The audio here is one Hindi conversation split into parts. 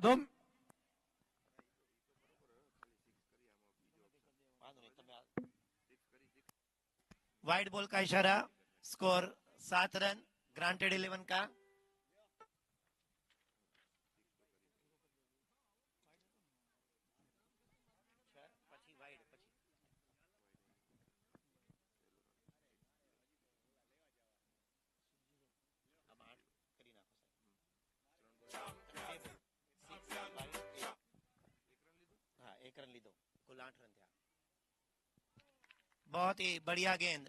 दो वाइड बॉल का इशारा, स्कोर 7 रन ग्रांटेड 11 का। हाँ, 1 रन लीधो, कुल 8 रन था। बहुत ही बढ़िया गेंद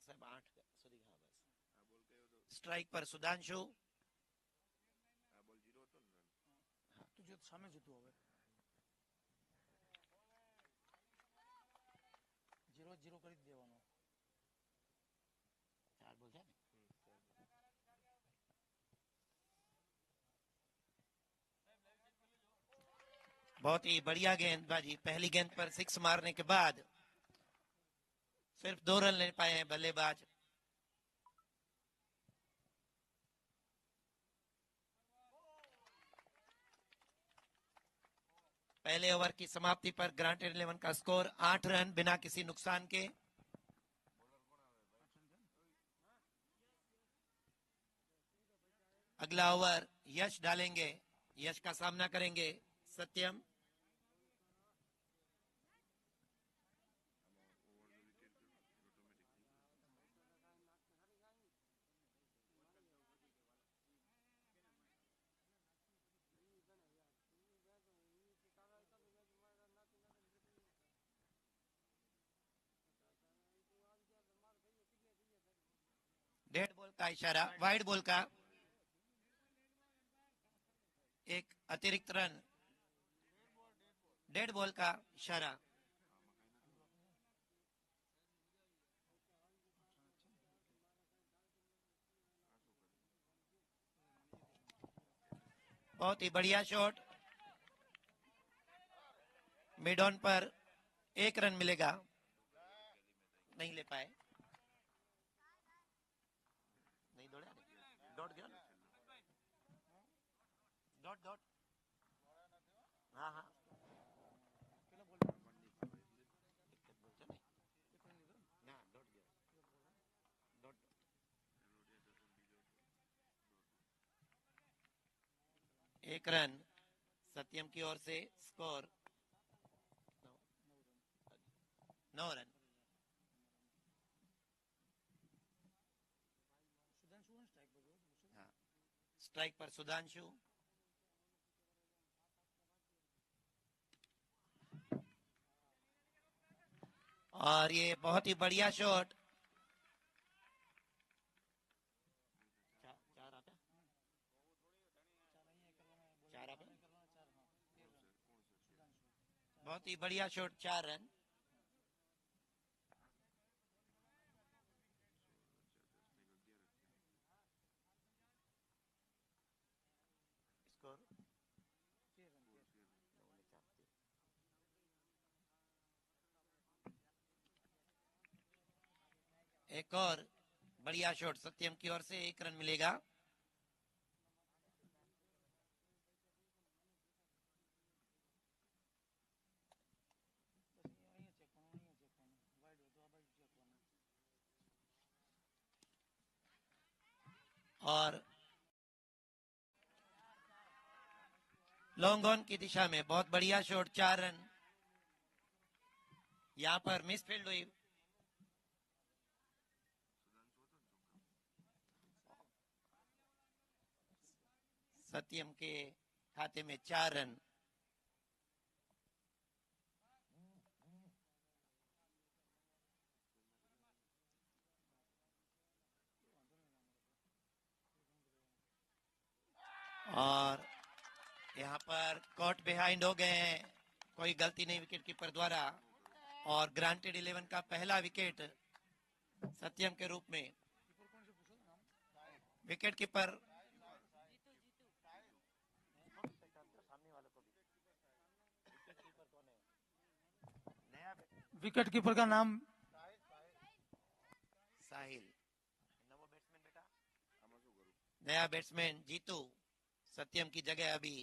साहब, 8 સુધી હા બસ। स्ट्राइक पर सुधांशु। तुझे सामने जीतू હવે 0-0 કરી જ દેવાનો। 4 બોલ છે ને। बहुत ही बढ़िया गेंदबाजी, पहली गेंद पर 6 मारने के बाद सिर्फ 2 रन ले पाए हैं बल्लेबाज। पहले ओवर की समाप्ति पर ग्रांटेड 11 का स्कोर 8 रन बिना किसी नुकसान के। अगला ओवर यश डालेंगे, यश का सामना करेंगे सत्यम। डेड बॉल का इशारा, वाइड बॉल का एक अतिरिक्त रन, डेड बॉल का इशारा। बहुत ही बढ़िया शॉट, मिड ऑन पर 1 रन मिलेगा, नहीं ले पाए, नहीं दौड़ा, डॉट गया ना, डॉट डॉट, हाँ हाँ ना, डॉट गया, डॉट। 1 रन सत्यम की ओर से, स्कोर 9 रन। हाँ, स्ट्राइक पर सुधांशु। और ये बहुत ही बढ़िया शॉट, 4 आता, 4 आता, बहुत ही बढ़िया शॉट, 4 रन। स्कोर एक और बढ़िया शॉट सत्यम की ओर से, 1 रन मिलेगा। और लॉन्ग ऑन की दिशा में बहुत बढ़िया शॉट, 4 रन। यहां पर मिस फील्ड हुई, सत्यम के खाते में 4 रन। और यहाँ पर कॉट बिहाइंड हो गए हैं, कोई गलती नहीं विकेट कीपर द्वारा, और ग्रांटेड 11 का पहला विकेट सत्यम के रूप में। विकेट कीपर विकेट कीपर का नाम साहिल, नवो बैट्समैन बेटा, नया बैट्समैन जीतू सत्यम की जगह अभी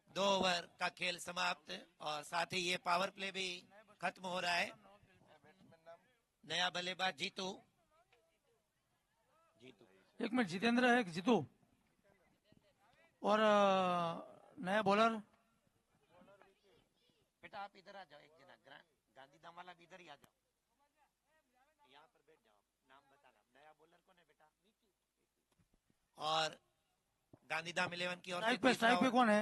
2 ओवर का खेल समाप्त और साथ ही ये पावर प्ले भी खत्म हो रहा है। नया बल्लेबाज जीतू एक मिनट, जितेंद्र है, एक जीतू और नया बॉलर। बेटा आप इधर आ जाओ, एक जना गांधीधाम वाला भी इधर ही आ जाओ, यहाँ पर बैठ जाओ, नाम बताना। नया बॉलर कौन है बेटा? और गांधीधाम 11 की ओर से स्ट्राइक पे कौन है?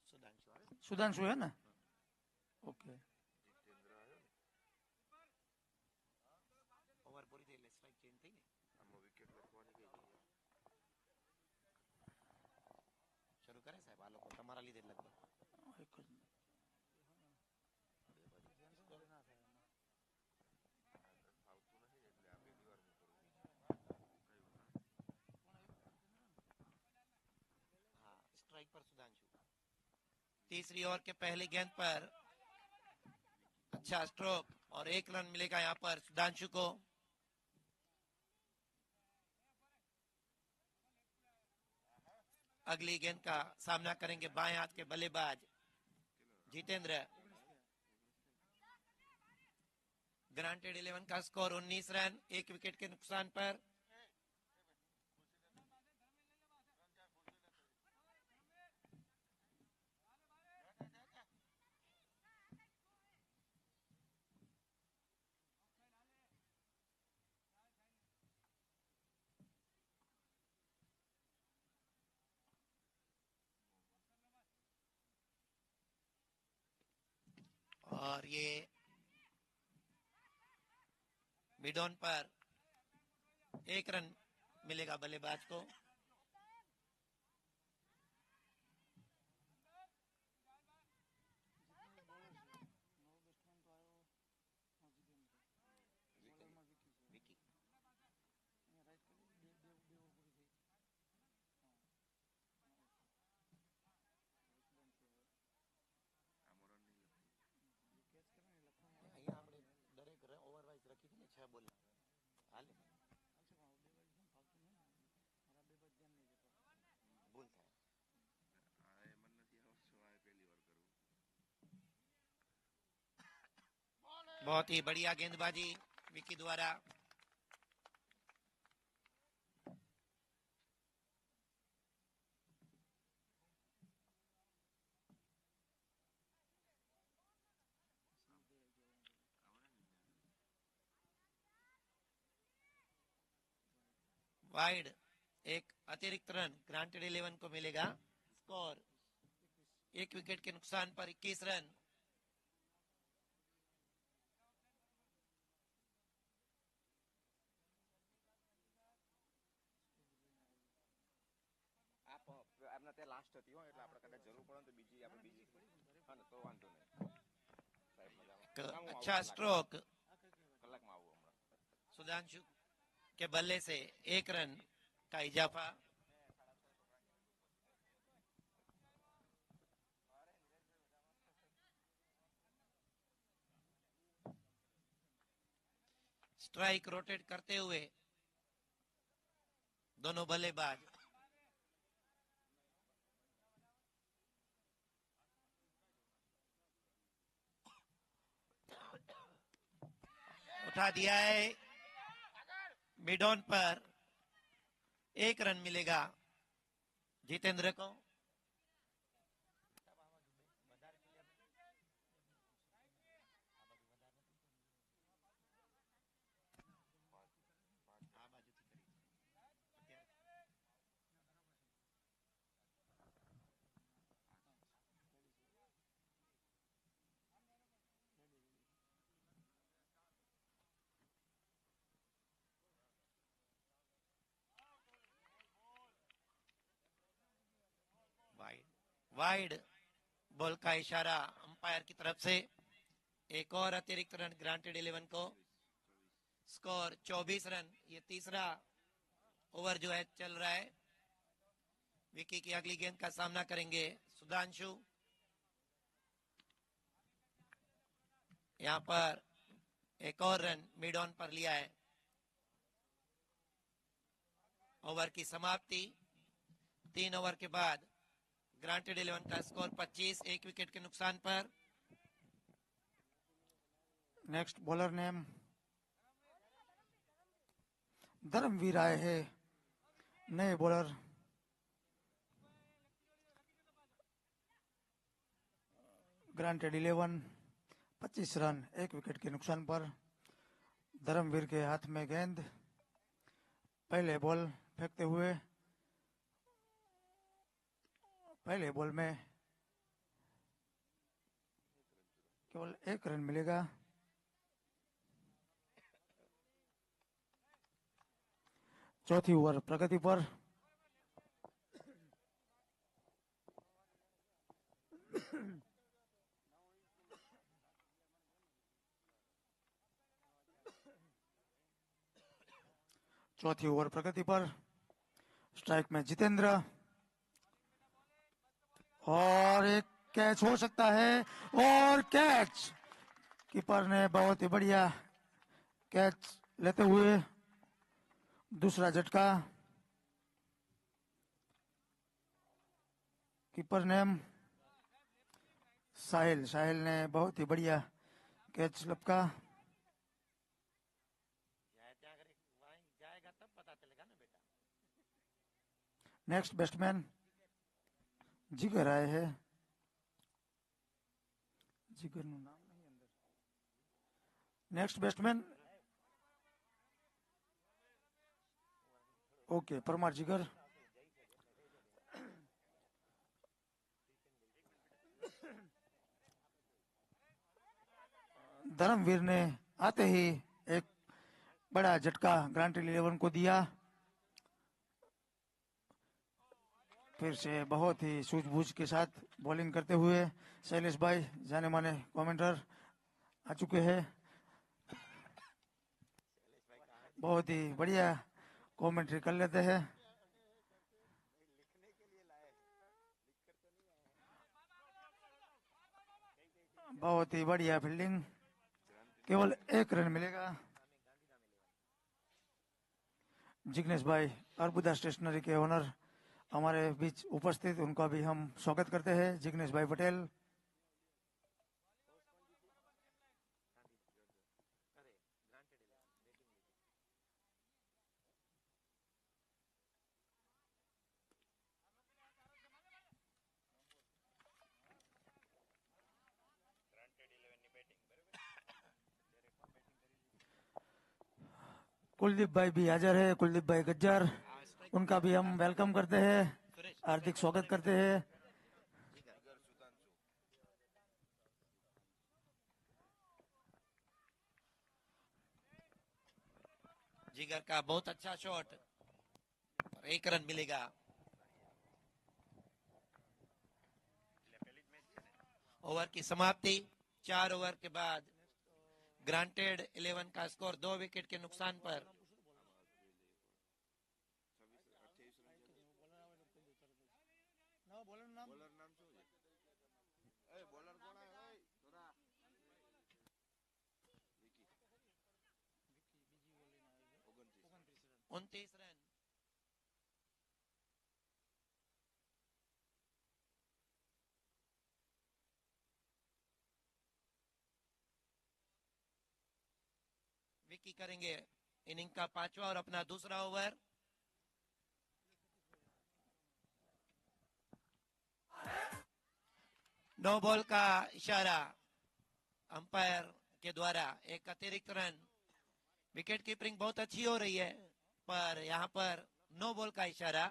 सुधांशु सुधांशु है ना? ओके। ઓવર પૂરી થઈ એટલે સ્ટ્રાઇક ચેન્જ થઈ ને આમાં વિકેટ લખવાની કઈ શરૂ કરે સાહેબ આ લોકો તમારા લીધે લગભગ हाँ स्ट्राइक पर सुधांशु। तीसरी ओवर के पहली गेंद पर अच्छा स्ट्रोक और 1 रन मिलेगा यहाँ पर सुधांशु को। अगली गेंद का सामना करेंगे बाएं हाथ के बल्लेबाज जितेंद्र। ग्रांटेड 11 का स्कोर 19 रन 1 विकेट के नुकसान पर। और ये मिड ऑन पर 1 रन मिलेगा बल्लेबाज को। बहुत ही बढ़िया गेंदबाजी विकी द्वारा। वाइड एक अतिरिक्त रन ग्रांटेड 11 को मिलेगा। स्कोर 1 विकेट के नुकसान पर 21 रन। આપના ત્યાં લાસ્ટ હતી હો એટલે આપણે કદાચ જરૂર પડે તો બીજી આપણે બીજી હા ને તો વાંધો નહીં સાહેબ મજામાં अच्छा स्ट्रोक કલાકમાં આવું હમણાં सुधांशु के बल्ले से 1 रन का इजाफा। स्ट्राइक रोटेट करते हुए दोनों बल्लेबाज। उठा दिया है। मिड ऑन पर 1 रन मिलेगा जितेंद्र को। वाइड बॉल का इशारा अंपायर की तरफ से। एक और अतिरिक्त रन ग्रांटेड 11 को। Score 24 run. ये तीसरा ओवर जो है चल रहा है। विकी की अगली गेंद का सामना करेंगे सुधांशु। यहाँ पर एक और रन मिड ऑन पर लिया है। ओवर की समाप्ति। 3 ओवर के बाद ग्रांटेड 11 का स्कोर 25, 1 विकेट के नुकसान पर। नेक्स्ट बॉलर नेम धर्मवीर आए हैं, नए बॉलर। ग्रांटेड 11, 25 रन 1 विकेट के नुकसान पर। धर्मवीर के हाथ में गेंद, पहले बॉल फेंकते हुए, पहले बॉल में केवल 1 रन मिलेगा। चौथी ओवर प्रगति पर। चौथी ओवर प्रगति पर। स्ट्राइक में जितेंद्र और एक कैच हो सकता है, और कैच। कीपर ने बहुत ही बढ़िया कैच लेते हुए दूसरा झटका। कीपर नेम साहिल, साहिल ने बहुत ही बढ़िया कैच लपका। नेक्स्ट बैट्समैन जिगर आए हैं। जिगर નું નામ નહીં અંદર। नेक्स्ट बैट्समैन ओके, परमार जिगर। धर्मवीर ने आते ही एक बड़ा झटका ग्रांटेड 11 को दिया। फिर से बहुत ही सूझबूझ के साथ बॉलिंग करते हुए शैलेश भाई, जाने माने कमेंटर, आ चुके हैं। बहुत ही बढ़िया कमेंट्री कर लेते हैं। बहुत ही बढ़िया फील्डिंग, केवल 1 रन मिलेगा। जिग्नेश भाई, अर्बुदा स्टेशनरी के ओनर हमारे बीच उपस्थित, उनका भी हम स्वागत करते हैं। जिग्नेश भाई पटेल। कुलदीप भाई भी हाजिर है, कुलदीप भाई गज्जर, उनका भी हम वेलकम करते हैं, हार्दिक स्वागत करते हैं। जिगर का बहुत अच्छा शॉट, 1 रन मिलेगा। ओवर की समाप्ति। 4 ओवर के बाद ग्रांटेड 11 का स्कोर 2 विकेट के नुकसान पर। उनतीस रन। विकी करेंगे इनिंग का 5वां और अपना दूसरा ओवर। नो बॉल का इशारा अंपायर के द्वारा, एक अतिरिक्त रन। विकेट कीपिंग बहुत अच्छी हो रही है, पर यहां पर नो बॉल का इशारा।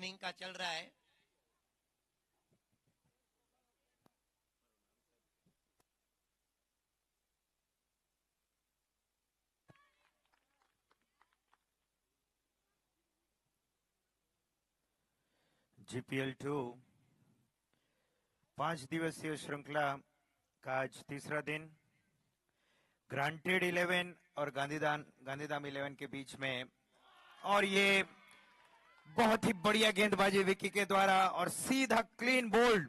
इनिंग का चल रहा है। जीपीएल 2 5 दिवसीय श्रृंखला का आज तीसरा दिन ग्रांटेड 11 और गांधीधाम 11 के बीच में, और ये बहुत ही बढ़िया गेंदबाजी विकी के द्वारा और सीधा क्लीन बोल्ड।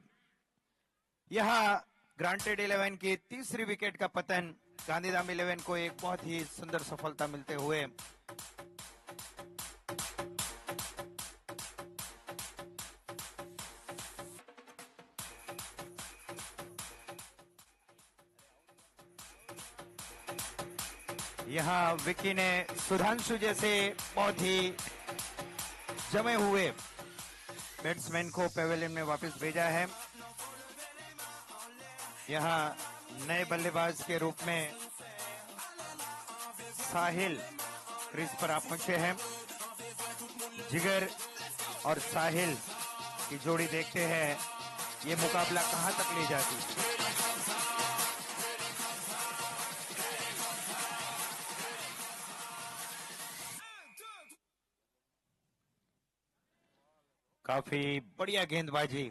यहां ग्रांटेड 11 की तीसरी विकेट का पतन, गांधीधाम 11 को एक बहुत ही सुंदर सफलता मिलते हुए। यहां विकी ने सुधांशु जैसे बहुत ही जमे हुए बैट्समैन को पेवेलियन में वापस भेजा है। यहां नए बल्लेबाज के रूप में साहिल क्रीज पर आ पहुंचे हैं। जिगर और साहिल की जोड़ी देखते हैं ये मुकाबला कहां तक ले जाती है। काफी बढ़िया गेंदबाजी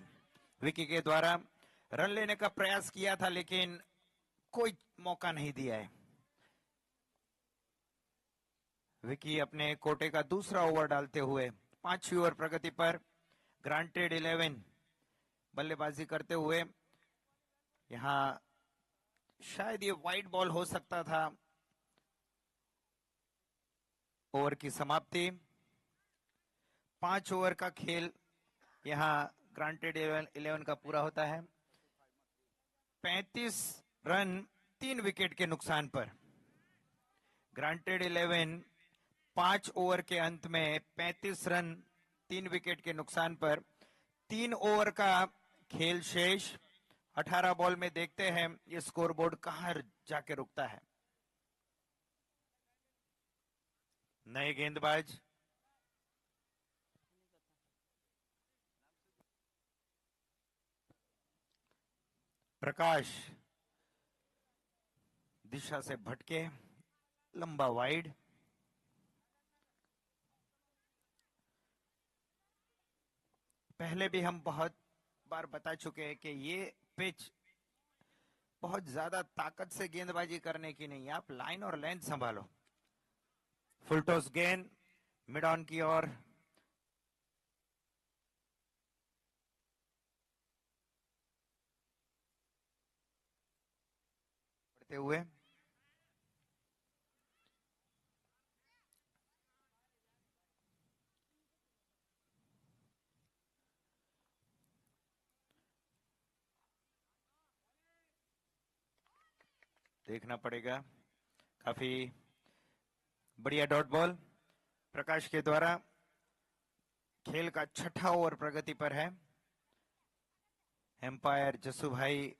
विकी के द्वारा, रन लेने का प्रयास किया था लेकिन कोई मौका नहीं दिया है। विकी अपने कोटे का दूसरा ओवर डालते हुए 5वीं ओवर प्रगति पर ग्रांटेड 11 बल्लेबाजी करते हुए। यहां शायद ये वाइड बॉल हो सकता था। ओवर की समाप्ति, 5 ओवर का खेल यहां ग्रांटेड 11 का पूरा होता है 35 रन 3 विकेट के नुकसान पर। ग्रांटेड 11 5 ओवर के अंत में 35 रन 3 विकेट के नुकसान पर 3 ओवर का खेल शेष। 18 बॉल में देखते हैं ये स्कोरबोर्ड कहां जाके रुकता है। नए गेंदबाज प्रकाश दिशा से भटके, लंबा वाइड। पहले भी हम बहुत बार बता चुके हैं कि ये पिच बहुत ज्यादा ताकत से गेंदबाजी करने की नहीं है, आप लाइन और लेंथ संभालो। फुल टॉस गेंद मिड ऑन की ओर। बढ़ते हुए देखना पड़ेगा। काफी बढ़िया डॉट बॉल प्रकाश के द्वारा। खेल का 6ठा ओवर प्रगति पर है। एम्पायर जसू भाई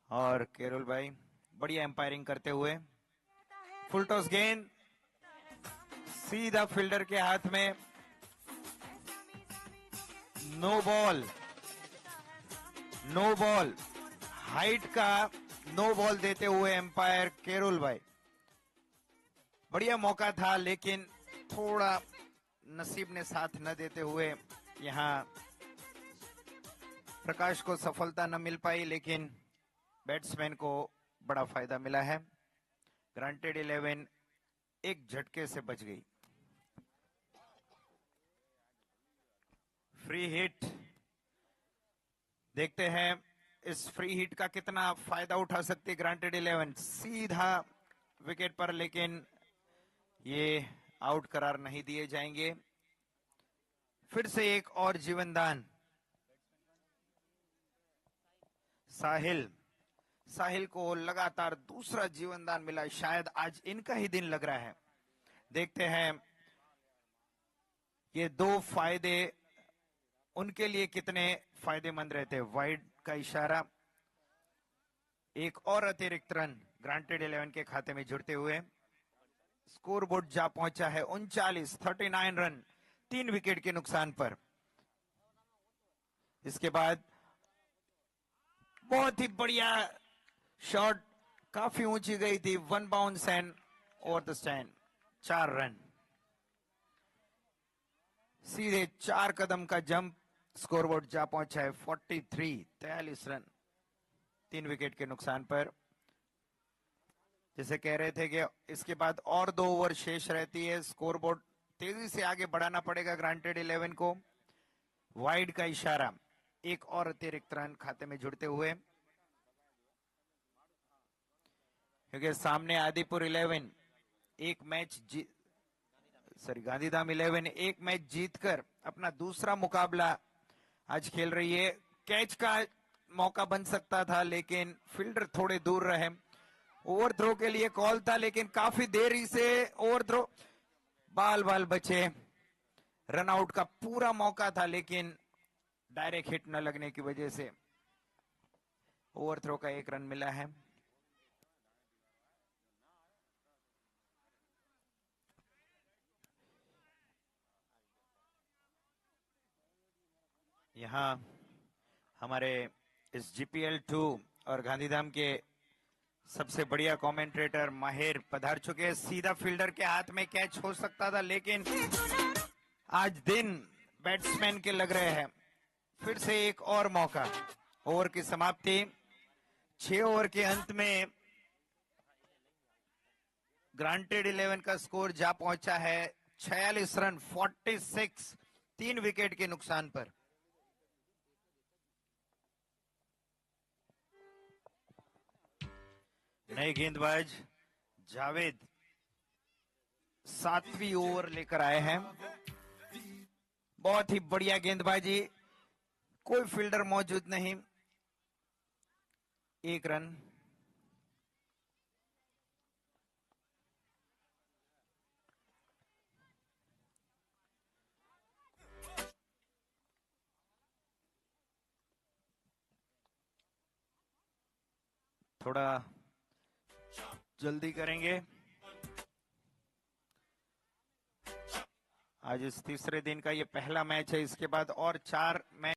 और केरोल भाई बढ़िया एम्पायरिंग करते हुए। फुल टॉस गेंद सीधा फील्डर के हाथ में। No ball, no ball, height का नो बॉल देते हुए एम्पायर केरोल भाई। बढ़िया मौका था लेकिन थोड़ा नसीब ने साथ न देते हुए यहां प्रकाश को सफलता न मिल पाई, लेकिन बैट्समैन को बड़ा फायदा मिला है। ग्रांटेड 11 एक झटके से बच गई। फ्री हिट देखते हैं इस फ्री हिट का कितना फायदा उठा सकती है ग्रांटेड 11। सीधा विकेट पर, लेकिन ये आउट करार नहीं दिए जाएंगे। फिर से एक और जीवनदान साहिल को लगातार दूसरा जीवनदान मिला। शायद आज इनका ही दिन लग रहा है। देखते हैं ये 2 फायदे उनके लिए कितने फायदेमंद रहते हैं। वाइड का इशारा, एक और अतिरिक्त रन ग्रांटेड 11 के खाते में जुड़ते हुए। स्कोरबोर्ड जा पहुंचा है 39 रन 3 विकेट के नुकसान पर। इसके बाद बहुत ही बढ़िया शॉट, काफी ऊंची गई थी, 1 bounce and over the stand, 4 run. सीधे 4 कदम का जंप, स्कोरबोर्ड जा पहुंचा है 43 रन, 3 विकेट के नुकसान पर। जैसे कह रहे थे कि इसके बाद और 2 ओवर शेष रहती है, स्कोरबोर्ड तेजी से आगे बढ़ाना पड़ेगा ग्रांटेड 11 को। वाइड का इशारा, एक और अतिरिक्त रन खाते में जुड़ते हुए, क्योंकि सामने आदिपुर 11 एक मैच गांधीधाम 11 एक मैच जीतकर अपना दूसरा मुकाबला आज खेल रही है। कैच का मौका बन सकता था, लेकिन फील्डर थोड़े दूर रहे। ओवरथ्रो के लिए कॉल था, लेकिन काफी देरी से ओवरथ्रो, बाल बचे। रनआउट का पूरा मौका था, लेकिन डायरेक्ट हिट न लगने की वजह से ओवरथ्रो का 1 रन मिला है। यहां हमारे इस GPL 2 और गांधीधाम के सबसे बढ़िया कमेंटेटर माहिर पधार चुके हैं। सीधा फील्डर के हाथ में कैच हो सकता था, लेकिन आज दिन बैट्समैन के लग रहे हैं। फिर से एक और मौका, ओवर की समाप्ति, 6 ओवर के अंत में ग्रांटेड 11 का स्कोर जा पहुंचा है 46 रन, 46, 3 विकेट के नुकसान पर। नए गेंदबाज जावेद 7वीं ओवर लेकर आए हैं। बहुत ही बढ़िया गेंदबाजी, कोई फील्डर मौजूद नहीं, 1 रन। थोड़ा जल्दी करेंगे। आज इस तीसरे दिन का ये पहला मैच है, इसके बाद और 4 मैच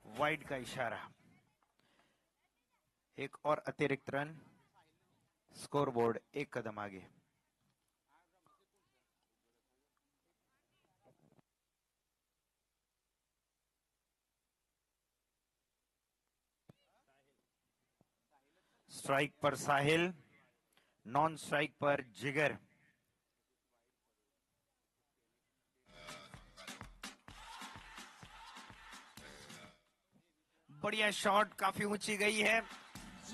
वाइड का इशारा, एक और अतिरिक्त रन, स्कोरबोर्ड 1 कदम आगे। स्ट्राइक पर साहिल, नॉन स्ट्राइक पर जिगर। बढ़िया शॉट, काफी ऊंची गई है,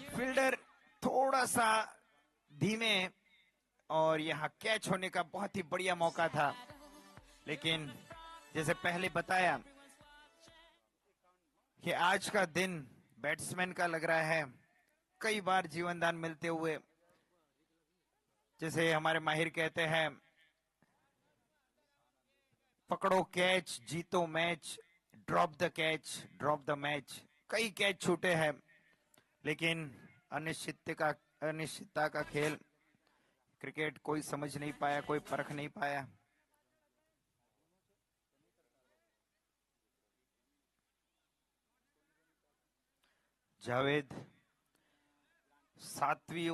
फील्डर थोड़ा सा धीमे, और यहां कैच होने का बहुत ही बढ़िया मौका था, लेकिन जैसे पहले बताया कि आज का दिन बैट्समैन का लग रहा है। कई बार जीवन दान मिलते हुए, जैसे हमारे माहिर कहते हैं, पकड़ो कैच जीतो match, drop the catch drop the match. कई कैच छूटे हैं, लेकिन अनिश्चितता का खेल, क्रिकेट कोई समझ नहीं पाया, कोई परख नहीं पाया। जावेद 7वीं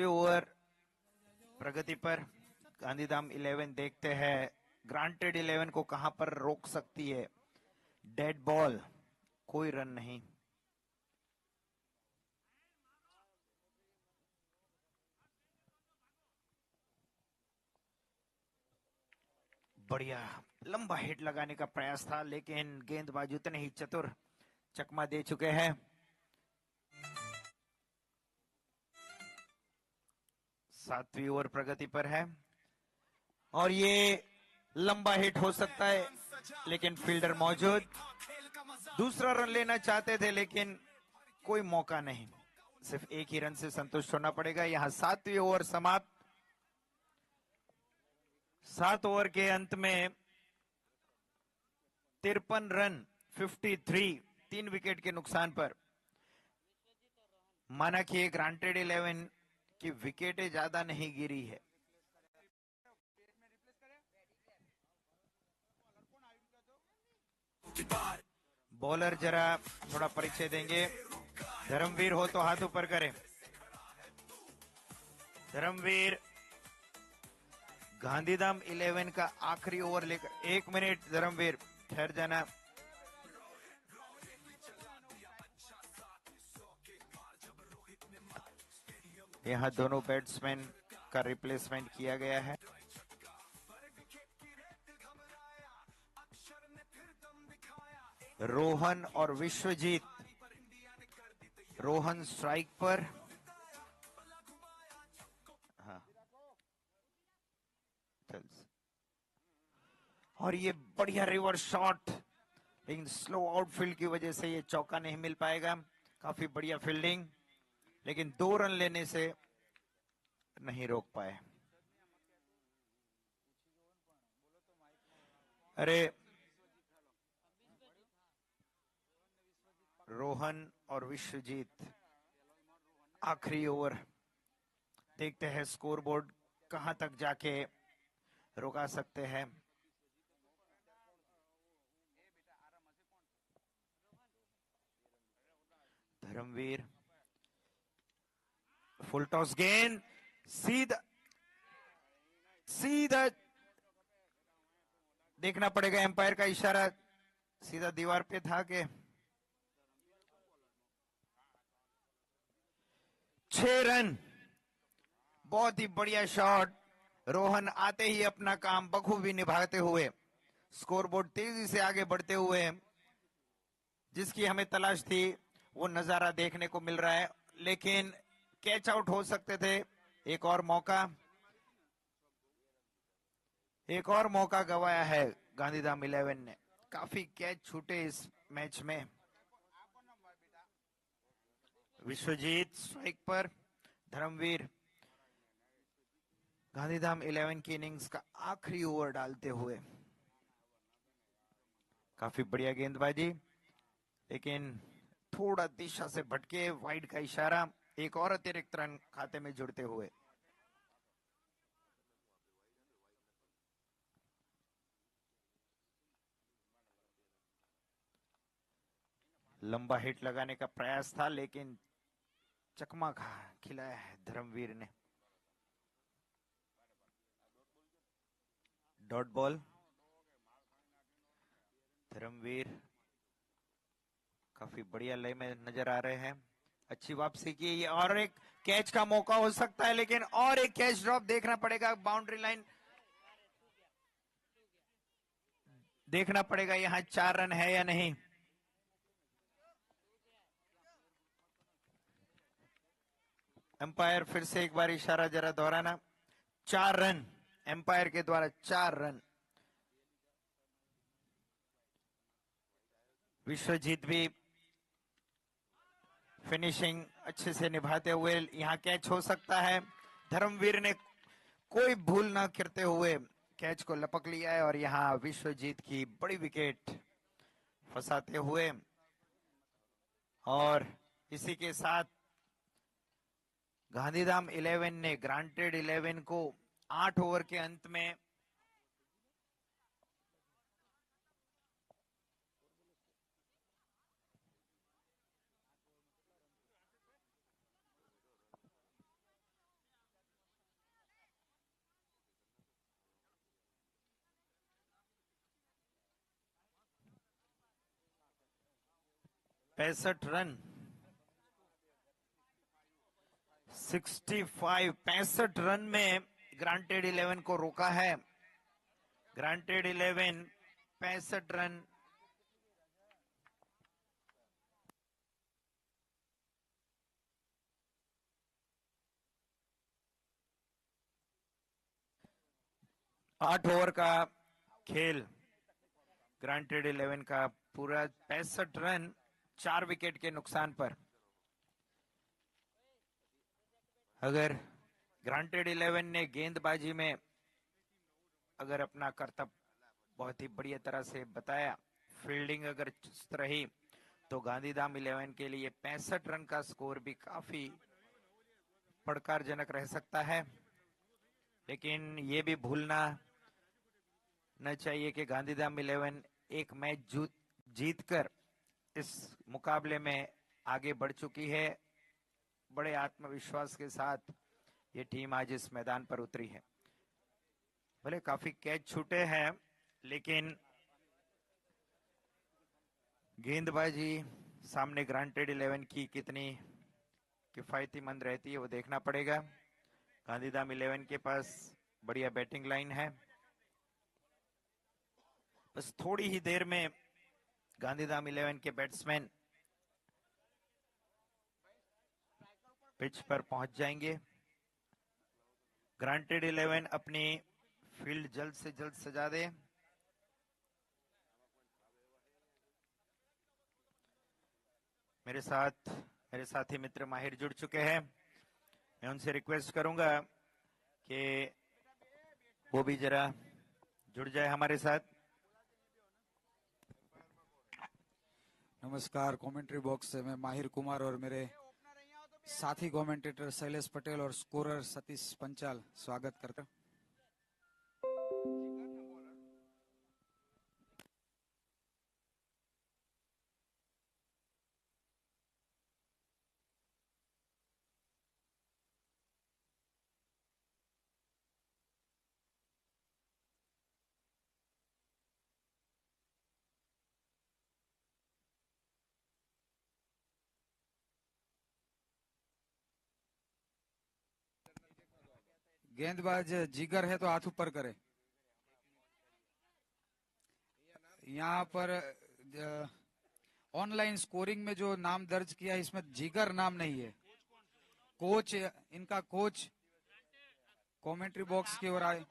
ओवर प्रगति पर। गांधीधाम 11 देखते हैं ग्रांटेड 11 को कहां पर रोक सकती है। डेड बॉल, कोई रन नहीं। बढ़िया लंबा हिट लगाने का प्रयास था, लेकिन गेंदबाज उतने ही चतुर, चकमा दे चुके हैं। सातवीं ओवर प्रगति पर है, और ये लंबा हिट हो सकता है, लेकिन फील्डर मौजूद। दूसरा रन लेना चाहते थे, लेकिन कोई मौका नहीं। सिर्फ एक ही रन से संतुष्ट होना पड़ेगा। यहां 7वीं ओवर समाप्त। 7 ओवर के अंत में 53 रन 53, 3 विकेट के नुकसान पर। माना कि ग्रांटेड 11 की विकेटें ज्यादा नहीं गिरी है। बॉलर जरा थोड़ा परिचय देंगे। धर्मवीर हो तो हाथ ऊपर करें। धर्मवीर गांधीधाम 11 का आखिरी ओवर लेकर। 1 मिनट धर्मवीर, ठहर जाना। यहां दोनों बैट्समैन का रिप्लेसमेंट किया गया है। रोहन और विश्वजीत। रोहन स्ट्राइक पर। हाँ, और ये बढ़िया रिवर्स शॉट, लेकिन स्लो आउटफील्ड की वजह से ये चौका नहीं मिल पाएगा। काफी बढ़िया फील्डिंग, लेकिन 2 रन लेने से नहीं रोक पाए। अरे रोहन और विश्वजीत, आखिरी ओवर। देखते हैं स्कोर बोर्ड कहां तक जाके रोका सकते हैं। धर्मवीर, फुल टॉस गेंद, सीधा सीधा देखना पड़ेगा। एम्पायर का इशारा सीधा दीवार पे था कि 6 रन। बहुत ही बढ़िया शॉट। रोहन आते ही अपना काम बखूबी निभाते हुए, स्कोरबोर्ड तेजी से आगे बढ़ते हुए, जिसकी हमें तलाश थी वो नजारा देखने को मिल रहा है। लेकिन कैच आउट हो सकते थे। एक और मौका गवाया है गांधीधाम 11 ने। काफी कैच छूटे इस मैच में। विश्वजीत स्ट्राइक पर। धर्मवीर गांधीधाम 11 की इनिंग्स का आखिरी ओवर डालते हुए। काफी बढ़िया गेंदबाजी, लेकिन थोड़ा दिशा से भटके। वाइड का इशारा, एक और अतिरिक्त रन खाते में जुड़ते हुए। लंबा हिट लगाने का प्रयास था, लेकिन चकमा खिलाया है धर्मवीर ने। Dot ball. धर्मवीर काफी बढ़िया लय में नजर आ रहे हैं। अच्छी वापसी की। ये और एक कैच का मौका हो सकता है, लेकिन और एक कैच ड्रॉप देखना पड़ेगा। बाउंड्री लाइन देखना पड़ेगा, यहां 4 रन है या नहीं। एम्पायर फिर से एक बार इशारा जरा दोहराना। 4 रन एम्पायर के द्वारा, 4 रन। विश्वजीत भी फिनिशिंग अच्छे से निभाते हुए। यहां कैच हो सकता है। धर्मवीर ने कोई भूल ना करते हुए कैच को लपक लिया है, और यहां विश्वजीत की बड़ी विकेट फंसाते हुए। और इसी के साथ गांधीधाम 11 ने ग्रांटेड 11 को 8 ओवर के अंत में पैंसठ रन 65 रन में ग्रांटेड 11 को रोका है। Granted 11 65 run. आठ ओवर का खेल। ग्रांटेड 11 का पूरा 65 रन 4 विकेट के नुकसान पर। अगर ग्रांटेड 11 ने गेंदबाजी में अगर अपना कर्तव्य बहुत ही बढ़िया तरह से बताया, फील्डिंग अगर चुस्त रही, तो गांधीधाम 11 के लिए 65 रन का स्कोर भी काफी पड़कारजनक रह सकता है। लेकिन ये भी भूलना न चाहिए कि गांधीधाम 11 एक मैच जीतकर इस मुकाबले में आगे बढ़ चुकी है। बड़े आत्मविश्वास के साथ ये टीम आज इस मैदान पर उतरी है। भले काफी कैच छूटे हैं, लेकिन गेंदबाजी सामने ग्रांटेड 11 की कितनी किफायतीमंद रहती है वो देखना पड़ेगा। गांधीधाम 11 के पास बढ़िया बैटिंग लाइन है। बस थोड़ी ही देर में गांधीधाम 11 के बैट्समैन पिच पर पहुंच जाएंगे। ग्रांटेड 11 अपनी फील्ड जल्द से जल्द सजा दे। मेरे साथी मित्र माहिर जुड़ चुके हैं। मैं उनसे रिक्वेस्ट करूंगा कि वो भी जरा जुड़ जाए हमारे साथ। नमस्कार। कमेंट्री बॉक्स से मैं माहिर कुमार और मेरे साथी कमेंटेटर शैलेश पटेल और स्कोरर सतीश पंचाल स्वागत करते हैं। गेंदबाज जिगर है तो हाथ ऊपर करे। यहाँ पर ऑनलाइन स्कोरिंग में जो नाम दर्ज किया है इसमें जिगर नाम नहीं है। कोच, इनका कोच कमेंट्री बॉक्स की ओर आए।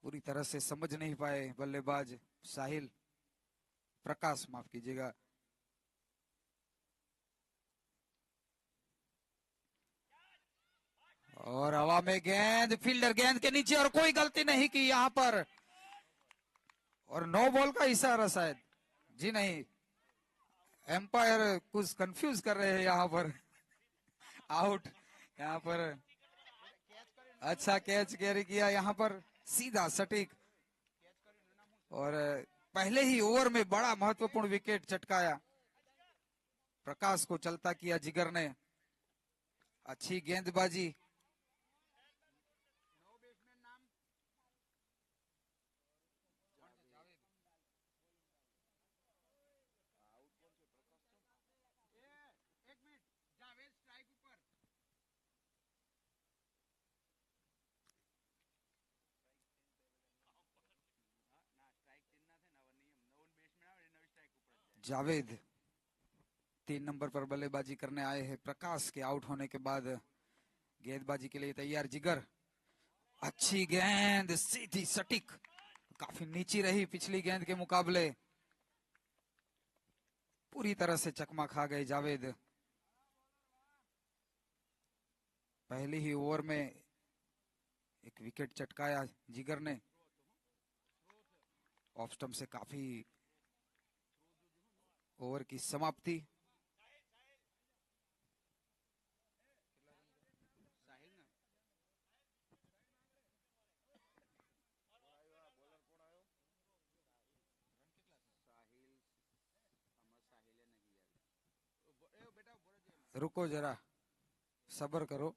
पूरी तरह से समझ नहीं पाए बल्लेबाज साहिल प्रकाश, माफ कीजिएगा। और हवा में गेंद, फील्डर गेंद के नीचे और कोई गलती नहीं की यहां पर। और नो बॉल का इशारा शायद, जी नहीं, एम्पायर कुछ कंफ्यूज कर रहे हैं यहां पर। आउट, यहां पर अच्छा कैच कैरी किया यहाँ पर, सीधा सटीक, और पहले ही ओवर में बड़ा महत्वपूर्ण विकेट चटकाया। प्रकाश को चलता किया जिगर ने। अच्छी गेंदबाजी। जावेद 3 नंबर पर बल्लेबाजी करने आए हैं। प्रकाश के आउट होने के बाद गेंदबाजी के लिए तैयार जिगर। अच्छी गेंद, सीधी सटीक, काफी नीची रही पिछली गेंद के मुकाबले। पूरी तरह से चकमा खा गए जावेद। पहले ही ओवर में एक विकेट चटकाया जिगर ने। ऑफ स्टंप से काफी ओवर की समाप्ति। रुको जरा, सब्र करो।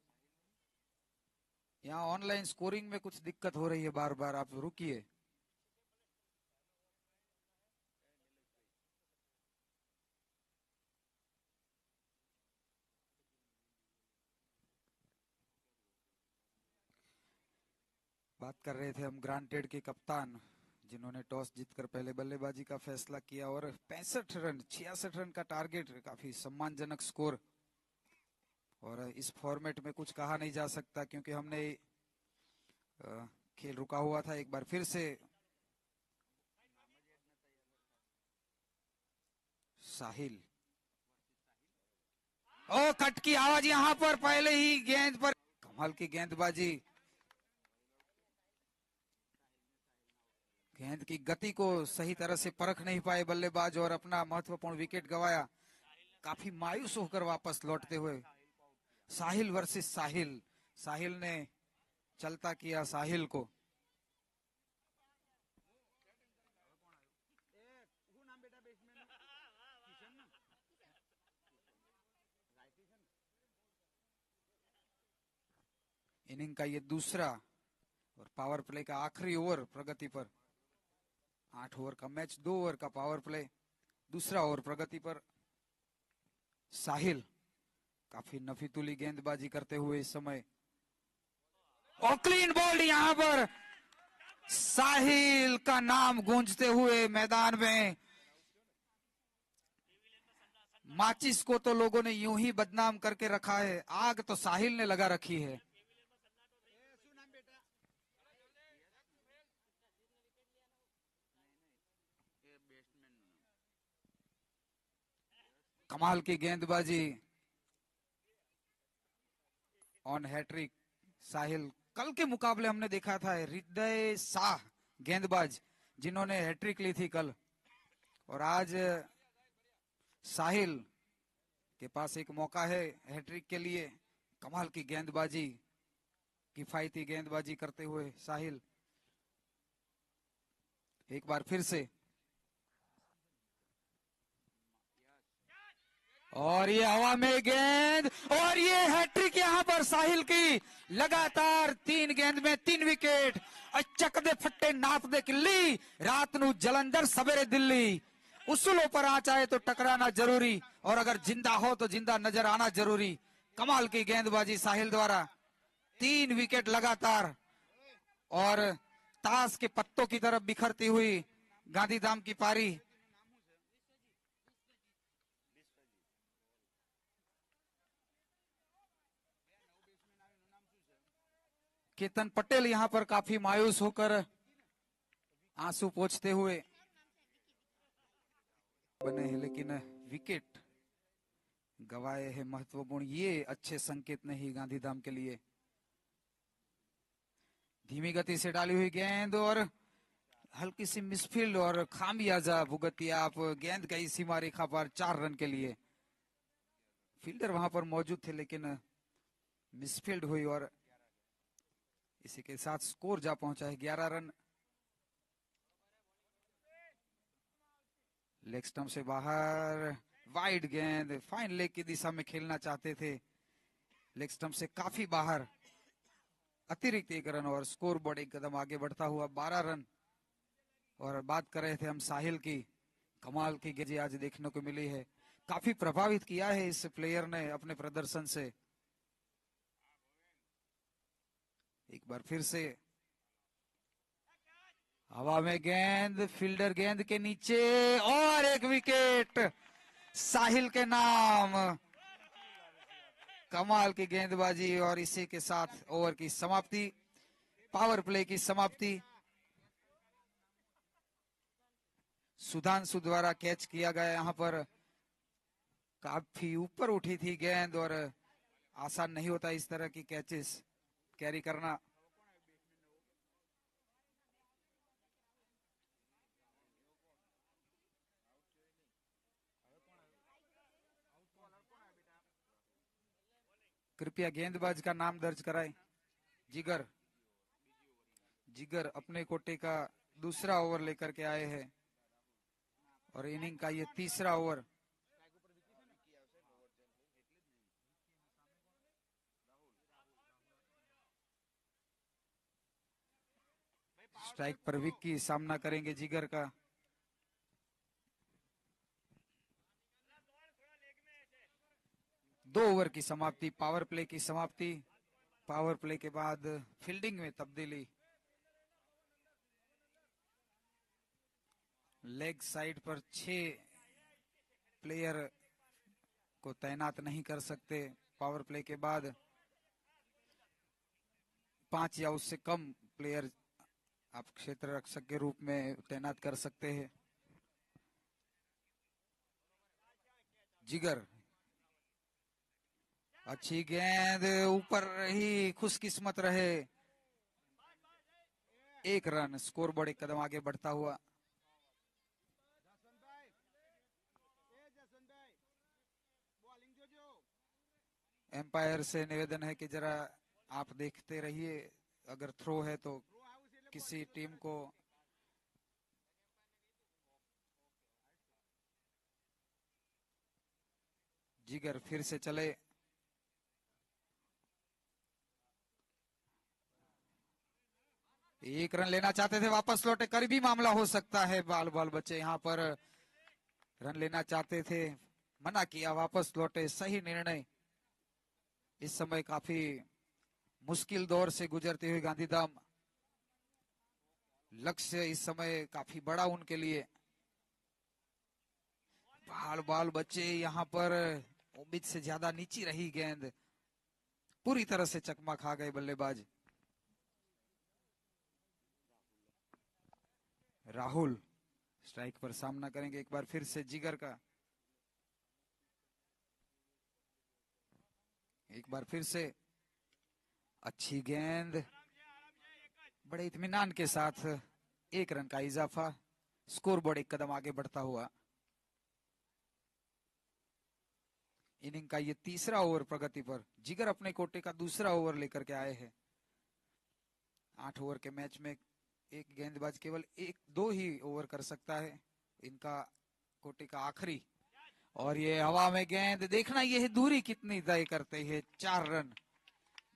यहाँ ऑनलाइन स्कोरिंग में कुछ दिक्कत हो रही है, बार बार आप रुकिए। बात कर रहे थे हम ग्रांटेड के कप्तान, जिन्होंने टॉस जीतकर पहले बल्लेबाजी का फैसला किया और 65 रन 66 रन का टारगेट, काफी सम्मानजनक स्कोर। और इस फॉर्मेट में कुछ कहा नहीं जा सकता क्योंकि हमने खेल रुका हुआ था। एक बार फिर से साहिल, ओ कट की आवाज यहां पर, पहले ही गेंद पर कमाल की गेंदबाजी। गेंद की गति को सही तरह से परख नहीं पाए बल्लेबाज और अपना महत्वपूर्ण विकेट गंवाया। काफी मायूस होकर वापस लौटते हुए साहिल वर्सेस साहिल। साहिल ने चलता किया साहिल को। इनिंग का ये दूसरा और पावर प्ले का आखिरी ओवर प्रगति पर। 8 ओवर का मैच, 2 ओवर का पावर प्ले। दूसरा ओवर प्रगति पर। साहिल काफी नफीतुली गेंदबाजी करते हुए इस समय। और क्लीन बॉल्ड यहां पर, साहिल का नाम गूंजते हुए मैदान में। माचिस को तो लोगों ने यूं ही बदनाम करके रखा है, आग तो साहिल ने लगा रखी है। कमाल की गेंदबाजी, ऑन हैट्रिक साहिल। कल के मुकाबले हमने देखा था हृदय शाह गेंदबाज, जिन्होंने हैट्रिक ली थी कल, और आज साहिल के पास एक मौका है हैट्रिक के लिए। कमाल की गेंदबाजी, किफायती गेंदबाजी करते हुए साहिल। एक बार फिर से, और ये हवा में गेंद, और ये हैट्रिक यहां पर साहिल की। लगातार 3 गेंद में 3 विकेट। चक दे फट्टे नाप दे किल्ली, रात नू जलंधर सवेरे दिल्ली। उसूलों पर आँच आए तो टकराना जरूरी, और अगर जिंदा हो तो जिंदा नजर आना जरूरी। कमाल की गेंदबाजी साहिल द्वारा। 3 विकेट लगातार, और ताश के पत्तों की तरफ बिखरती हुई गांधीधाम की पारी। केतन पटेल यहां पर काफी मायूस होकर आंसू पोंछते हुए बने हैं, लेकिन विकेट गवाए हैं महत्वपूर्ण। ये अच्छे संकेत नहीं गांधीधाम के लिए। धीमी गति से डाली हुई गेंद, और हल्की सी मिसफील्ड और खामियाजा भुगती आप गेंद गई सीमा रेखा पर 4 रन के लिए। फील्डर वहां पर मौजूद थे लेकिन मिसफील्ड हुई, और इसी के साथ स्कोर जा पहुंचा है 11 रन। लेग स्टंप से बाहर, वाइड गेंद, फाइन लेग की दिशा में खेलना चाहते थे, लेग स्टंप से काफी बाहर, अतिरिक्त 1 रन और स्कोर बोर्ड एक कदम आगे बढ़ता हुआ 12 रन। और बात कर रहे थे हम साहिल की, कमाल की गेंद आज देखने को मिली है, काफी प्रभावित किया है इस प्लेयर ने अपने प्रदर्शन से। एक बार फिर से हवा में गेंद, फील्डर गेंद के नीचे और एक विकेट साहिल के नाम। कमाल की गेंदबाजी और इसी के साथ ओवर की समाप्ति, पावर प्ले की समाप्ति। सुधांशु द्वारा कैच किया गया, यहां पर काफी ऊपर उठी थी गेंद और आसान नहीं होता इस तरह की कैचेस कैरी करना। कृपया गेंदबाज का नाम दर्ज कराएं। जिगर, जिगर अपने कोटे का दूसरा ओवर लेकर के आए हैं और इनिंग का ये तीसरा ओवर। स्ट्राइक पर विक्की सामना करेंगे जिगर का। दो ओवर की समाप्ति, पावर प्ले की समाप्ति। पावर प्ले के बाद फील्डिंग में तब्दीली, लेग साइड पर 6 प्लेयर को तैनात नहीं कर सकते। पावर प्ले के बाद 5 या उससे कम प्लेयर आप क्षेत्र रक्षक के रूप में तैनात कर सकते हैं। जिगर, अच्छी गेंद ऊपर रही, खुशकिस्मत रहे, 1 रन, स्कोर बोर्ड एक कदम आगे बढ़ता हुआ। एम्पायर से निवेदन है कि जरा आप देखते रहिए, अगर थ्रो है तो किसी टीम को जिगर फिर से चले। एक रन लेना चाहते थे, वापस लौटे, करीबी मामला हो सकता है। बाल बाल बच्चे यहां पर रन लेना चाहते थे, मना किया, वापस लौटे, सही निर्णय। इस समय काफी मुश्किल दौर से गुजरते हुए गांधीधाम, लक्ष्य इस समय काफी बड़ा उनके लिए। बाल बाल बच्चे यहां पर उम्मीद से ज्यादा नीची रही गेंद, पूरी तरह से चकमा खा गए बल्लेबाज। राहुल स्ट्राइक पर सामना करेंगे एक बार फिर से जिगर का। एक बार फिर से अच्छी गेंद, बड़े इत्मीनान के साथ 1 रन का इजाफा, स्कोर बोर्ड एक कदम आगे बढ़ता हुआ। इनिंग का ये तीसरा ओवर प्रगति पर। जिगर अपने कोटे का दूसरा ओवर लेकर के आए हैं। 8 ओवर के मैच में एक गेंदबाज केवल 1-2 ही ओवर कर सकता है, इनका कोटे का आखिरी। और ये हवा में गेंद, देखना ये दूरी कितनी तय करते हैं। 4 रन,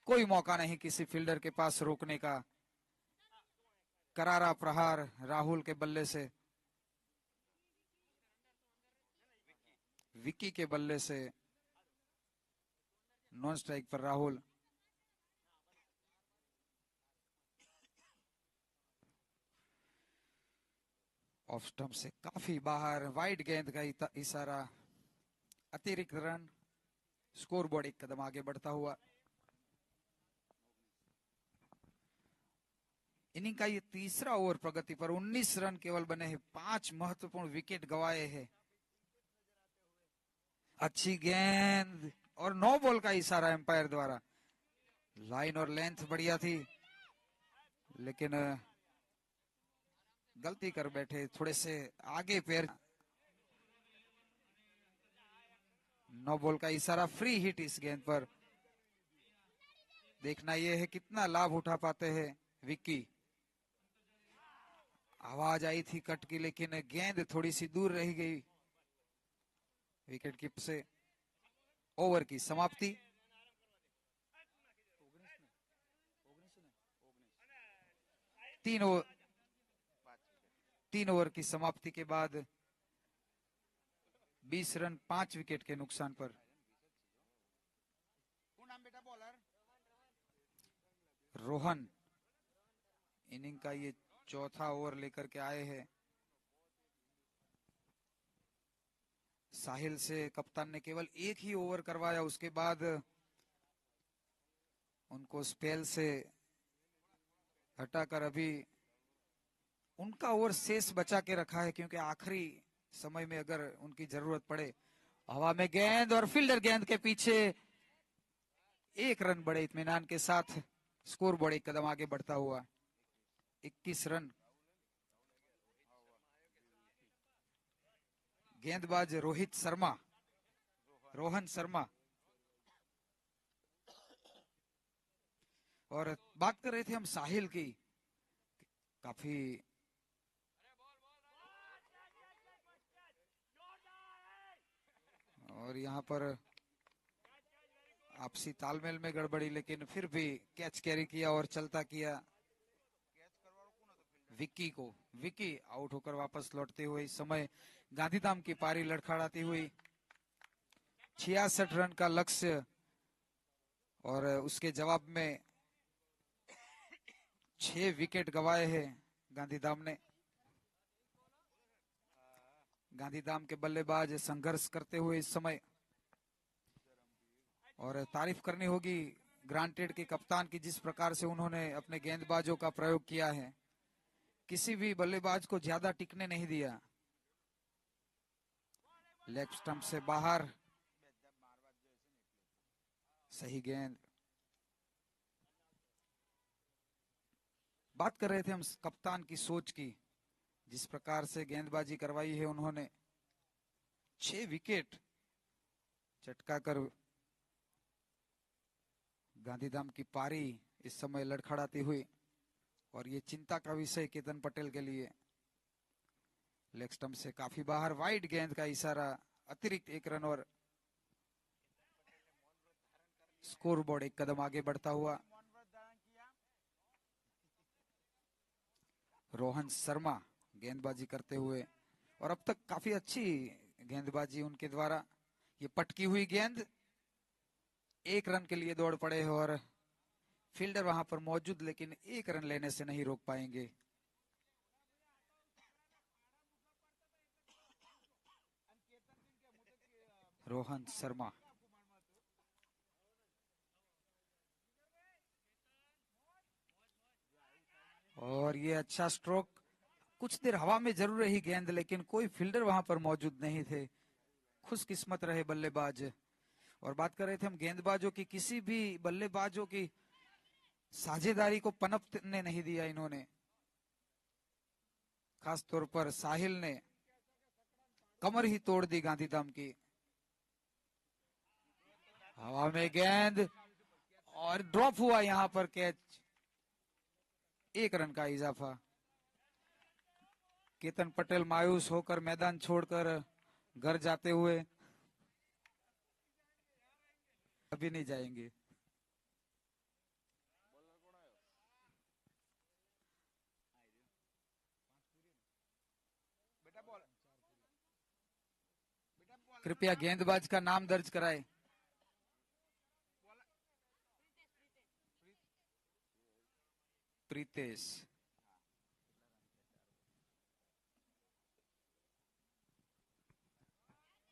कोई मौका नहीं किसी फील्डर के पास रोकने का। करारा प्रहार राहुल के बल्ले से, विक्की के बल्ले से, नॉन स्ट्राइक पर राहुल। ऑफ स्टंप से काफी बाहर, वाइड गेंद का इशारा, अतिरिक्त रन, स्कोर बोर्ड एक कदम आगे बढ़ता हुआ। इनिंग का ये तीसरा ओवर प्रगति पर। 19 रन केवल बने हैं, 5 महत्वपूर्ण विकेट गंवाए हैं। अच्छी गेंद और 9 बॉल का इशारा एम्पायर द्वारा। लाइन और लेंथ बढ़िया थी, लेकिन गलती कर बैठे, थोड़े से आगे पैर। 9 बॉल का इशारा, फ्री हिट इस गेंद पर। देखना यह है कितना लाभ उठा पाते हैं विक्की। आवाज आई थी कट की, लेकिन गेंद थोड़ी सी दूर रह गई विकेट कीपर से। ओवर की समाप्ति। तीन ओवर की समाप्ति के बाद 20 रन 5 विकेट के नुकसान पर रोहन इनिंग का ये चौथा ओवर लेकर के आए हैं। साहिल से कप्तान ने केवल एक ही ओवर करवाया, उसके बाद उनको स्पेल से हटाकर अभी उनका ओवर शेष बचा के रखा है, क्योंकि आखिरी समय में अगर उनकी जरूरत पड़े। हवा में गेंद और फील्डर गेंद के पीछे। एक रन बड़े इत्मीनान के साथ स्कोर बोर्ड एक कदम आगे बढ़ता हुआ 21 रन। गेंदबाज रोहन शर्मा। और बात कर रहे थे हम साहिल की, काफी और यहाँ पर आपसी तालमेल में गड़बड़ी, लेकिन फिर भी कैच कैरी किया और चलता किया विक्की आउट होकर वापस लौटते हुए इस समय गांधीधाम की पारी लड़खड़ाती हुई। 66 रन का लक्ष्य और उसके जवाब में 6 विकेट गंवाए हैं गांधीधाम ने। गांधीधाम के बल्लेबाज संघर्ष करते हुए इस समय, और तारीफ करनी होगी ग्रांटेड के कप्तान की, जिस प्रकार से उन्होंने अपने गेंदबाजों का प्रयोग किया है। किसी भी बल्लेबाज को ज्यादा टिकने नहीं दिया। लेग स्टंप से बाहर, सही गेंद। बात कर रहे थे हम कप्तान की सोच की, जिस प्रकार से गेंदबाजी करवाई है उन्होंने। 6 विकेट चटका कर गांधीधाम की पारी इस समय लड़खड़ाती हुई, और ये चिंता का विषय केतन पटेल के लिए। लेग स्टंप से काफी बाहर, वाइड गेंद का इशारा, अतिरिक्त 1 रन और स्कोर बोर्ड एक कदम आगे बढ़ता हुआ। रोहन शर्मा गेंदबाजी करते हुए, और अब तक काफी अच्छी गेंदबाजी उनके द्वारा। ये पटकी हुई गेंद, 1 रन के लिए दौड़ पड़े, और फील्डर वहां पर मौजूद, लेकिन 1 रन लेने से नहीं रोक पाएंगे। रोहन शर्मा। और ये अच्छा स्ट्रोक, कुछ देर हवा में जरूर रही गेंद, लेकिन कोई फील्डर वहां पर मौजूद नहीं थे। खुशकिस्मत रहे बल्लेबाज। और बात कर रहे थे हम गेंदबाजों की, किसी भी बल्लेबाजों की साझेदारी को पनपने नहीं दिया इन्होंने। खास तौर पर साहिल ने कमर ही तोड़ दी गांधीधाम की। हवा में गेंद और ड्रॉप हुआ यहां पर कैच। 1 रन का इजाफा। केतन पटेल मायूस होकर मैदान छोड़कर घर जाते हुए, अभी नहीं जाएंगे। कृपया गेंदबाज का नाम दर्ज कराएं। प्रीतेश।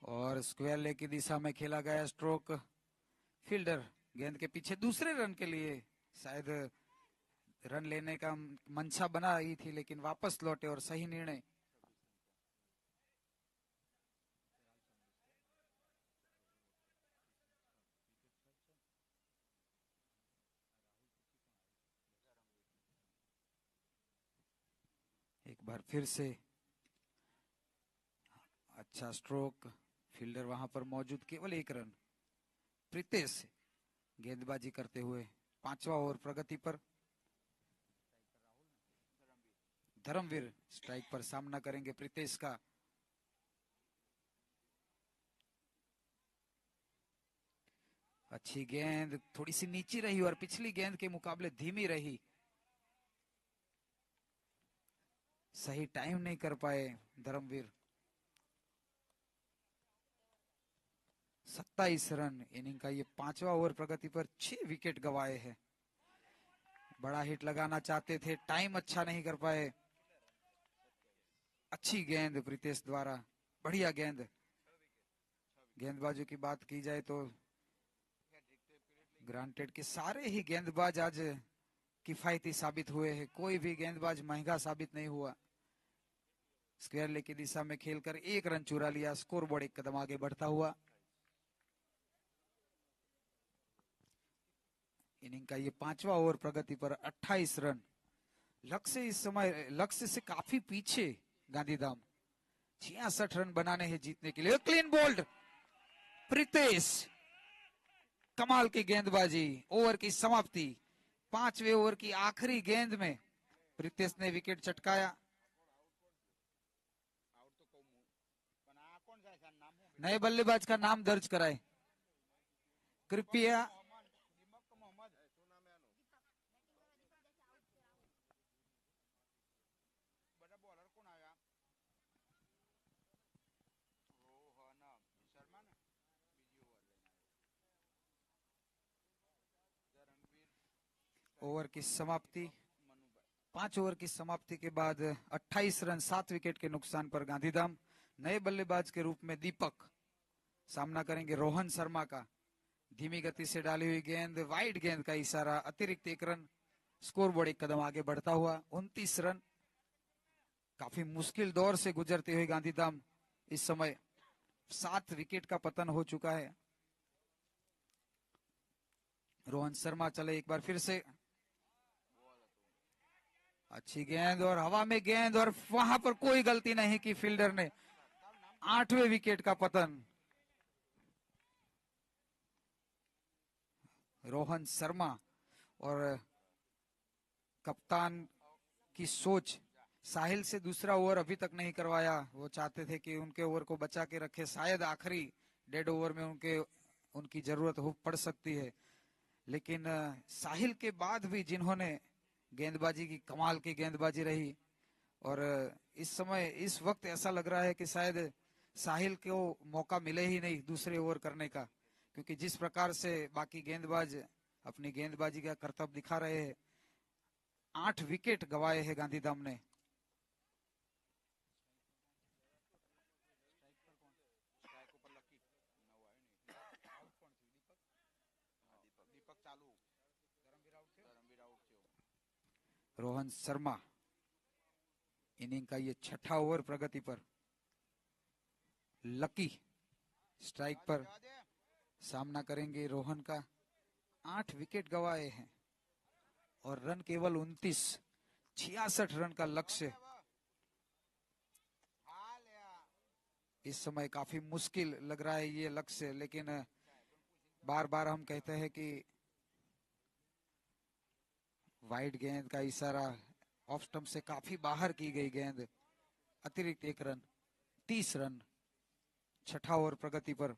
और स्क्वायर लेग की दिशा में खेला गया स्ट्रोक। फील्डर गेंद के पीछे दूसरे रन के लिए शायद रन लेने का मंशा बना रही थी, लेकिन वापस लौटे और सही निर्णय। एक बार फिर से अच्छा स्ट्रोक, फील्डर वहां पर मौजूद, केवल 1 रन। प्रीतेश गेंदबाजी करते हुए 5वां ओवर प्रगति पर। धर्मवीर स्ट्राइक पर सामना करेंगे प्रीतेश का। अच्छी गेंद थोड़ी सी नीची रही और पिछली गेंद के मुकाबले धीमी रही, सही टाइम नहीं कर पाए धर्मवीर। 27 रन इनिंग का ये 5वां ओवर प्रगति पर 6 विकेट गंवाए हैं। बड़ा हिट लगाना चाहते थे, टाइम अच्छा नहीं कर पाए। अच्छी गेंद प्रीतेश द्वारा, बढ़िया गेंद। गेंदबाजों की बात की जाए तो ग्रांटेड के सारे ही गेंदबाज आज किफायती साबित हुए हैं, कोई भी गेंदबाज महंगा साबित नहीं हुआ। स्क्वायर लेग की दिशा में खेलकर 1 रन चुरा लिया, स्कोर बोर्ड 1 कदम आगे बढ़ता हुआ। इनिंग का ये 5वां ओवर प्रगति पर 28 रन। लक्ष्य इस समय लक्ष्य से काफी पीछे गांधीधाम। 66 रन बनाने हैं जीतने के लिए। क्लीन बोल्ड प्रीतेश, कमाल की गेंदबाजी। ओवर की समाप्ति, 5वें ओवर की आखिरी गेंद में प्रीतेश ने विकेट चटकाया। नए बल्लेबाज का नाम दर्ज कराए कृपया। ओवर की समाप्ति, 5 ओवर की समाप्ति के बाद 28 रन 7 विकेट के नुकसान पर गांधीधाम। नए बल्लेबाज के रूप में दीपक सामना करेंगे रोहन शर्मा का। धीमी गति से डाली हुई गेंद, वाइड गेंद का इशारा, अतिरिक्त 1 रन। स्कोर बोर्ड 1 कदम आगे बढ़ता हुआ 29 रन। काफी मुश्किल दौर से गुजरते हुए गांधीधाम इस समय 7 विकेट का पतन हो चुका है। रोहन शर्मा चले एक बार फिर से। अच्छी गेंद और हवा में गेंद, और वहां पर कोई गलती नहीं की फील्डर ने। 8वें विकेट का पतन। रोहन शर्मा और कप्तान की सोच, साहिल से दूसरा ओवर अभी तक नहीं करवाया। वो चाहते थे कि उनके ओवर को बचा के रखे, शायद आखिरी डेड ओवर में उनकी जरूरत हो पड़ सकती है। लेकिन साहिल के बाद भी जिन्होंने गेंदबाजी की, कमाल की गेंदबाजी रही। और इस समय इस वक्त ऐसा लग रहा है कि शायद साहिल को मौका मिले ही नहीं दूसरे ओवर करने का, क्योंकि जिस प्रकार से बाकी गेंदबाज अपनी गेंदबाजी का करतब दिखा रहे हैं। 8 विकेट गंवाए हैं गांधीधाम ने। रोहन शर्मा इनिंग का ये 6ठा ओवर प्रगति पर। लकी स्ट्राइक पर सामना करेंगे रोहन का। 8 विकेट गंवाए हैं और रन केवल 29। 66 रन का लक्ष्य इस समय काफी मुश्किल लग रहा है ये लक्ष्य। लेकिन बार बार हम कहते हैं कि वाइड गेंद का इशारा, ऑफ स्टंप से काफी बाहर की गई गेंद, अतिरिक्त 1 रन। 30 रन 6ठा ओवर प्रगति पर।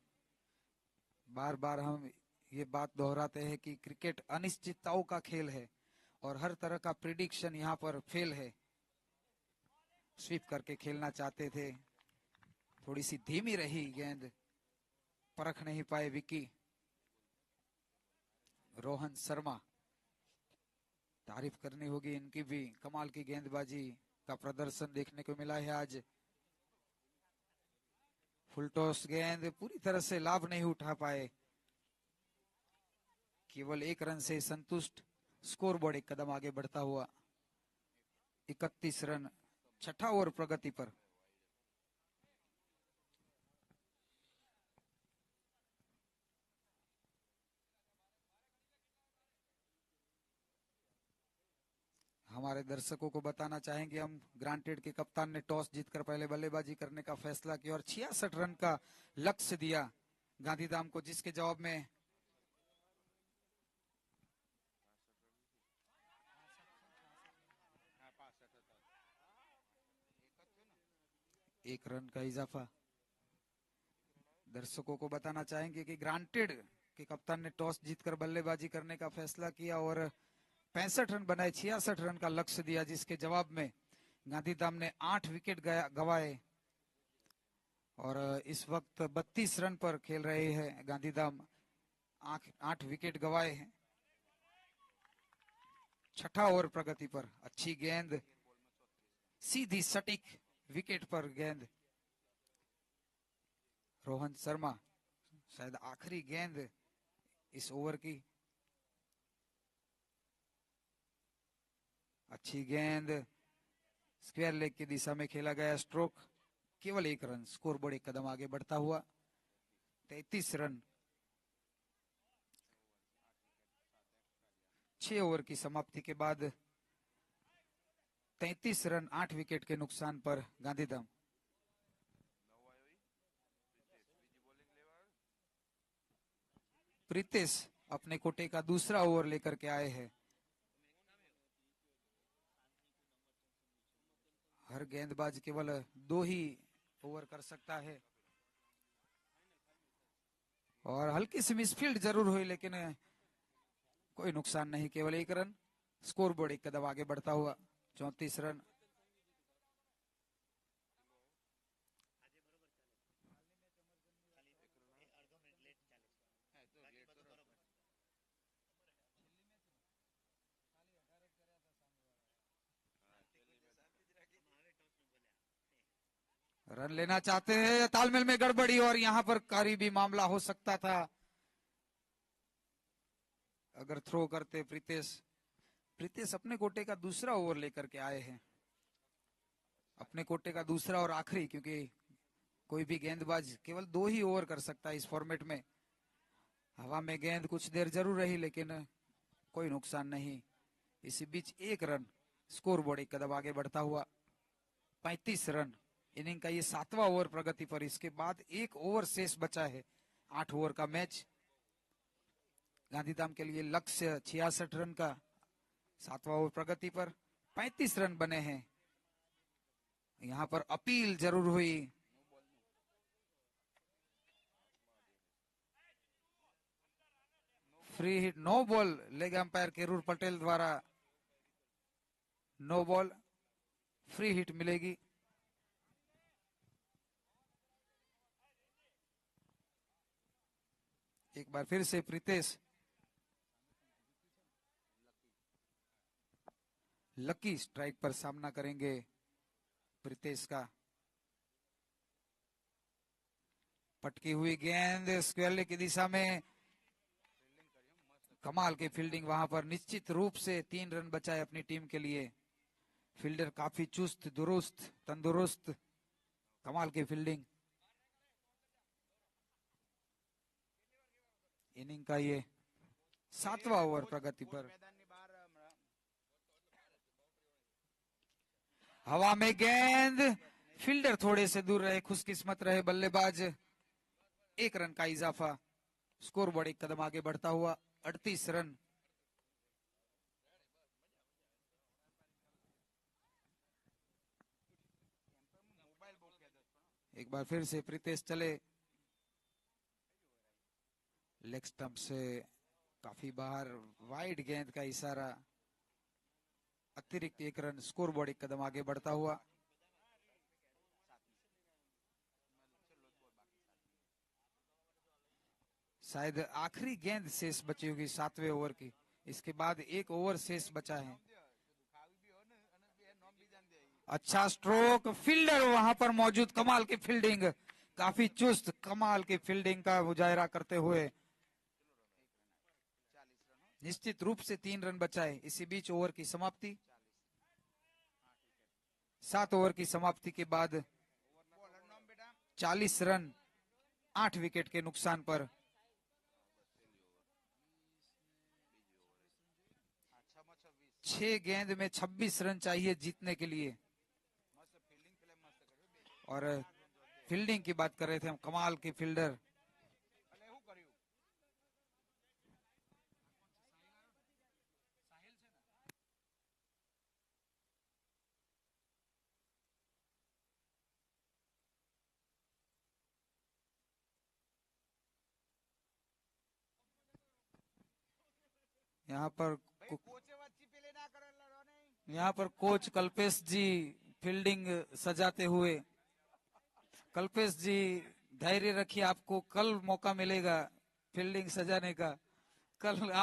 बार बार हम ये बात दोहराते हैं कि क्रिकेट अनिश्चितताओं का खेल है और हर तरह का प्रिडिक्शन यहाँ पर फेल है। स्वीप करके खेलना चाहते थे, थोड़ी सी धीमी रही गेंद, परख नहीं पाए विकी। रोहन शर्मा, तारीफ करनी होगी इनकी भी, कमाल की गेंदबाजी का प्रदर्शन देखने को मिला है आज। फुल टॉस गेंद पूरी तरह से लाभ नहीं उठा पाए, केवल 1 रन से संतुष्ट। स्कोर बोर्ड 1 कदम आगे बढ़ता हुआ 31 रन 6ठा ओवर प्रगति पर। हमारे दर्शकों को बताना चाहेंगे हम, ग्रांटेड के कप्तान ने टॉस जीतकर पहले बल्लेबाजी करने का फैसला किया और 66 रन का लक्ष्य दिया गांधीधाम को, जिसके जवाब में एक रन का इजाफा। दर्शकों को बताना चाहेंगे कि ग्रांटेड के कप्तान ने टॉस जीतकर बल्लेबाजी करने का फैसला किया और 65 रन बनाए, 66 रन का लक्ष्य दिया, जिसके जवाब में गांधीधाम ने 8 विकेट गवाए और इस वक्त 32 रन पर खेल रहे हैं गांधीधाम। 8 विकेट गवाए हैं। छठा ओवर प्रगति पर। अच्छी गेंद, सीधी सटीक विकेट पर गेंद। रोहन शर्मा, शायद आखिरी गेंद इस ओवर की। अच्छी गेंद, स्क्वायर लेग की दिशा में खेला गया स्ट्रोक, केवल 1 रन। स्कोरबोर्ड एक कदम आगे बढ़ता हुआ 33 रन। 6 ओवर की समाप्ति के बाद 33 रन 8 विकेट के नुकसान पर गांधीधाम। प्रीतेश अपने कोटे का दूसरा ओवर लेकर के आए हैं। हर गेंदबाज केवल 2 ही ओवर कर सकता है और हल्की सी मिसफील्ड जरूर हुई, लेकिन कोई नुकसान नहीं, केवल 1 रन। स्कोरबोर्ड एक कदम आगे बढ़ता हुआ 34 रन। रन लेना चाहते हैं, तालमेल में गड़बड़ी और यहां पर करीबी मामला हो सकता था अगर थ्रो करते प्रीतेश। प्रीतेश अपने कोटे का दूसरा ओवर लेकर के आए हैं, अपने कोटे का दूसरा और आखिरी, क्योंकि कोई भी गेंदबाज केवल 2 ही ओवर कर सकता है इस फॉर्मेट में। हवा में गेंद कुछ देर जरूर रही, लेकिन कोई नुकसान नहीं। इसी बीच 1 रन। स्कोरबोर्ड एक कदम आगे बढ़ता हुआ 35 रन। इनिंग का ये 7वां ओवर प्रगति पर। इसके बाद 1 ओवर शेष बचा है 8 ओवर का मैच। गांधीधाम के लिए लक्ष्य 66 रन का। 7वां ओवर प्रगति पर 35 रन बने हैं। यहां पर अपील जरूर हुई। Free hit, no ball, leg umpire Kerur Patel द्वारा नो बॉल, फ्री हिट मिलेगी। एक बार फिर से प्रीतेश लकी स्ट्राइक पर सामना करेंगे प्रीतेश का। पटकी हुई गेंद स्क्वेयर की दिशा में, कमाल की फील्डिंग वहां पर। निश्चित रूप से 3 रन बचाए अपनी टीम के लिए। फील्डर काफी चुस्त दुरुस्त तंदुरुस्त, कमाल की फील्डिंग। इनिंग का ये 7वां ओवर प्रगति पर। हवा में गेंद, फील्डर थोड़े से दूर रहे, खुशकिस्मत रहे बल्लेबाज। 1 रन का इजाफा। स्कोरबोर्ड एक कदम आगे बढ़ता हुआ 38 रन। एक बार फिर से प्रीतेश चले। लेग स्टंप से काफी बाहर, वाइड गेंद का इशारा। अतिरिक्त 1 रन। स्कोरबोर्ड एक कदम आगे बढ़ता हुआ। शायद आखिरी गेंद शेष बची होगी 7वें ओवर की। इसके बाद 1 ओवर शेष बचा है। अच्छा स्ट्रोक, फील्डर वहां पर मौजूद, कमाल की फील्डिंग, काफी चुस्त, कमाल की फील्डिंग का मुजाहिरा करते हुए निश्चित रूप से 3 रन बचाए। इसी बीच ओवर की समाप्ति। 7 ओवर की समाप्ति के बाद 40 रन 8 विकेट के नुकसान पर। छह गेंद में 26 रन चाहिए जीतने के लिए। और फील्डिंग की बात कर रहे थे हम, कमाल की फील्डर। यहाँ पर यहाँ पर कोच कल्पेश जी फील्डिंग सजाते हुए। कल्पेश जी धैर्य रखिए, आपको कल मौका मिलेगा फील्डिंग सजाने का। कल आप